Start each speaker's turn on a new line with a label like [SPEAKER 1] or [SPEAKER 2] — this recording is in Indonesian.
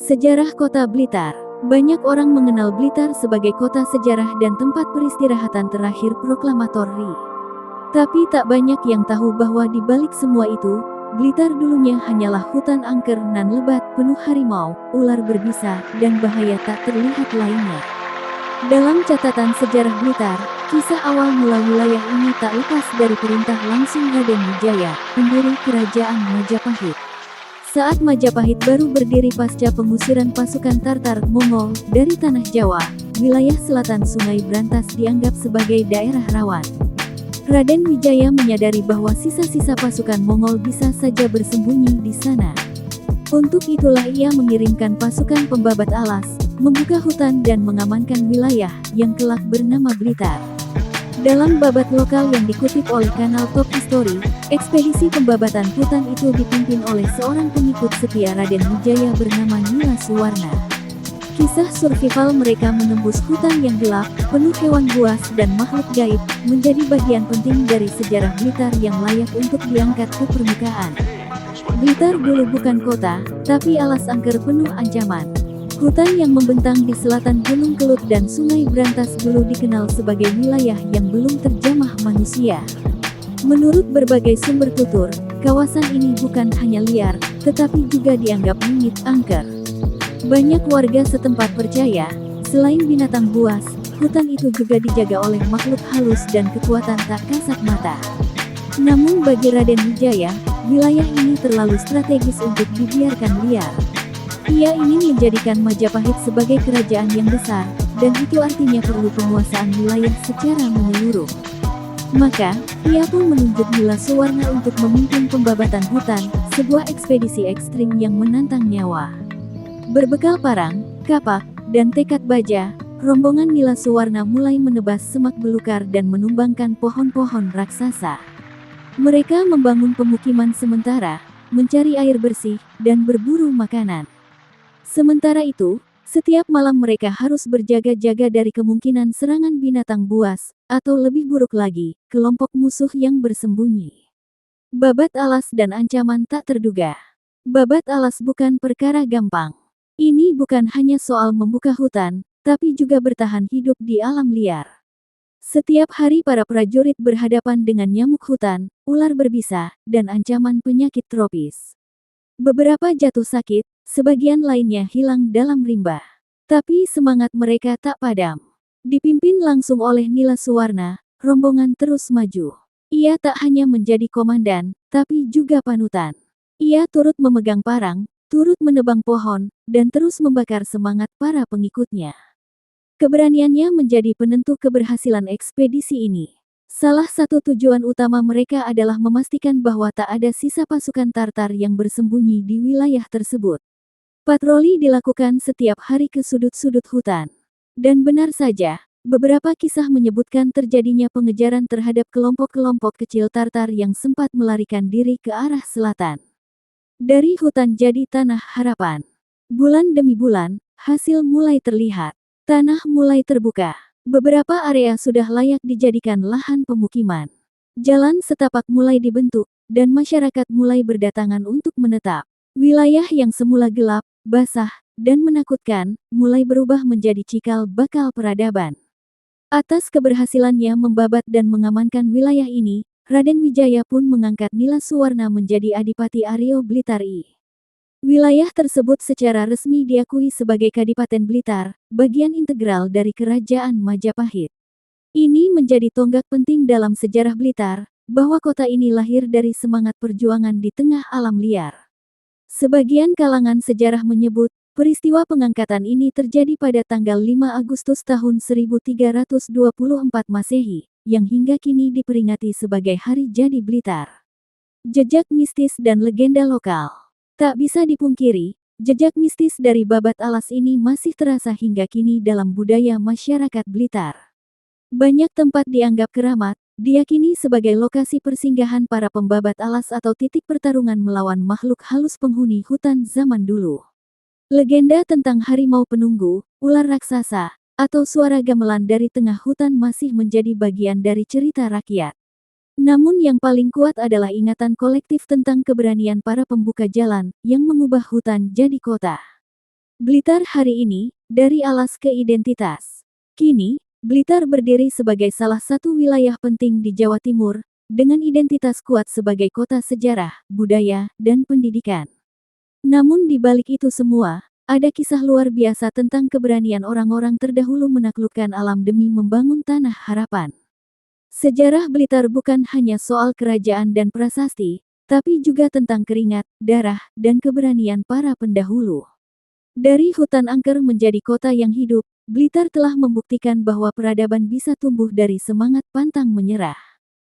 [SPEAKER 1] Sejarah Kota Blitar. Banyak orang mengenal Blitar sebagai kota sejarah dan tempat peristirahatan terakhir proklamator RI. Tapi tak banyak yang tahu bahwa di balik semua itu, Blitar dulunya hanyalah hutan angker nan lebat, penuh harimau, ular berbisa, dan bahaya tak terlihat lainnya. Dalam catatan sejarah Blitar, kisah awal mula wilayah ini tak lepas dari perintah langsung Raden Wijaya, pendiri Kerajaan Majapahit. Saat Majapahit baru berdiri pasca pengusiran pasukan Tartar Mongol dari tanah Jawa, wilayah selatan Sungai Brantas dianggap sebagai daerah rawan. Raden Wijaya menyadari bahwa sisa-sisa pasukan Mongol bisa saja bersembunyi di sana. Untuk itulah ia mengirimkan pasukan pembabat alas, membuka hutan dan mengamankan wilayah yang kelak bernama Blitar. Dalam babat lokal yang dikutip oleh kanal Top History, ekspedisi pembabatan hutan itu dipimpin oleh seorang pengikut setia Raden Wijaya bernama Nila Suwarna. Kisah survival mereka menembus hutan yang gelap, penuh hewan buas dan makhluk gaib, menjadi bagian penting dari sejarah Blitar yang layak untuk diangkat ke permukaan. Blitar dulu bukan kota, tapi alas angker penuh ancaman. Hutan yang membentang di selatan Gunung Kelut dan Sungai Brantas dulu dikenal sebagai wilayah yang belum terjamah manusia. Menurut berbagai sumber tutur, kawasan ini bukan hanya liar, tetapi juga dianggap bingit angker. Banyak warga setempat percaya, selain binatang buas, hutan itu juga dijaga oleh makhluk halus dan kekuatan tak kasat mata. Namun bagi Raden Wijaya, wilayah ini terlalu strategis untuk dibiarkan liar. Ia ingin menjadikan Majapahit sebagai kerajaan yang besar, dan itu artinya perlu penguasaan wilayah secara menyeluruh. Maka, ia pun menunjuk Nila Suwarna untuk memimpin pembabatan hutan, sebuah ekspedisi ekstrim yang menantang nyawa. Berbekal parang, kapak, dan tekad baja, rombongan Nila Suwarna mulai menebas semak belukar dan menumbangkan pohon-pohon raksasa. Mereka membangun pemukiman sementara, mencari air bersih, dan berburu makanan. Sementara itu, setiap malam mereka harus berjaga-jaga dari kemungkinan serangan binatang buas, atau lebih buruk lagi, kelompok musuh yang bersembunyi. Babat alas dan ancaman tak terduga. Babat alas bukan perkara gampang. Ini bukan hanya soal membuka hutan, tapi juga bertahan hidup di alam liar. Setiap hari para prajurit berhadapan dengan nyamuk hutan, ular berbisa, dan ancaman penyakit tropis. Beberapa jatuh sakit, sebagian lainnya hilang dalam rimba. Tapi semangat mereka tak padam. Dipimpin langsung oleh Nila Suwarna, rombongan terus maju. Ia tak hanya menjadi komandan, tapi juga panutan. Ia turut memegang parang, turut menebang pohon, dan terus membakar semangat para pengikutnya. Keberaniannya menjadi penentu keberhasilan ekspedisi ini. Salah satu tujuan utama mereka adalah memastikan bahwa tak ada sisa pasukan Tartar yang bersembunyi di wilayah tersebut. Patroli dilakukan setiap hari ke sudut-sudut hutan. Dan benar saja, beberapa kisah menyebutkan terjadinya pengejaran terhadap kelompok-kelompok kecil Tartar yang sempat melarikan diri ke arah selatan. Dari hutan jadi tanah harapan. Bulan demi bulan, hasil mulai terlihat. Tanah mulai terbuka. Beberapa area sudah layak dijadikan lahan pemukiman. Jalan setapak mulai dibentuk, dan masyarakat mulai berdatangan untuk menetap. Wilayah yang semula gelap, basah, dan menakutkan, mulai berubah menjadi cikal bakal peradaban. Atas keberhasilannya membabat dan mengamankan wilayah ini, Raden Wijaya pun mengangkat Nila Suwarna menjadi Adipati Aryo Blitar I. Wilayah tersebut secara resmi diakui sebagai Kadipaten Blitar, bagian integral dari Kerajaan Majapahit. Ini menjadi tonggak penting dalam sejarah Blitar, bahwa kota ini lahir dari semangat perjuangan di tengah alam liar. Sebagian kalangan sejarah menyebut, peristiwa pengangkatan ini terjadi pada tanggal 5 Agustus tahun 1324 Masehi, yang hingga kini diperingati sebagai Hari Jadi Blitar. Jejak mistis dan legenda lokal. Tak bisa dipungkiri, jejak mistis dari babat alas ini masih terasa hingga kini dalam budaya masyarakat Blitar. Banyak tempat dianggap keramat, diyakini sebagai lokasi persinggahan para pembabat alas atau titik pertarungan melawan makhluk halus penghuni hutan zaman dulu. Legenda tentang harimau penunggu, ular raksasa, atau suara gamelan dari tengah hutan masih menjadi bagian dari cerita rakyat. Namun yang paling kuat adalah ingatan kolektif tentang keberanian para pembuka jalan, yang mengubah hutan jadi kota. Blitar hari ini, dari alas ke identitas. Kini, Blitar berdiri sebagai salah satu wilayah penting di Jawa Timur, dengan identitas kuat sebagai kota sejarah, budaya, dan pendidikan. Namun di balik itu semua, ada kisah luar biasa tentang keberanian orang-orang terdahulu menaklukkan alam demi membangun tanah harapan. Sejarah Blitar bukan hanya soal kerajaan dan prasasti, tapi juga tentang keringat, darah, dan keberanian para pendahulu. Dari hutan angker menjadi kota yang hidup, Blitar telah membuktikan bahwa peradaban bisa tumbuh dari semangat pantang menyerah.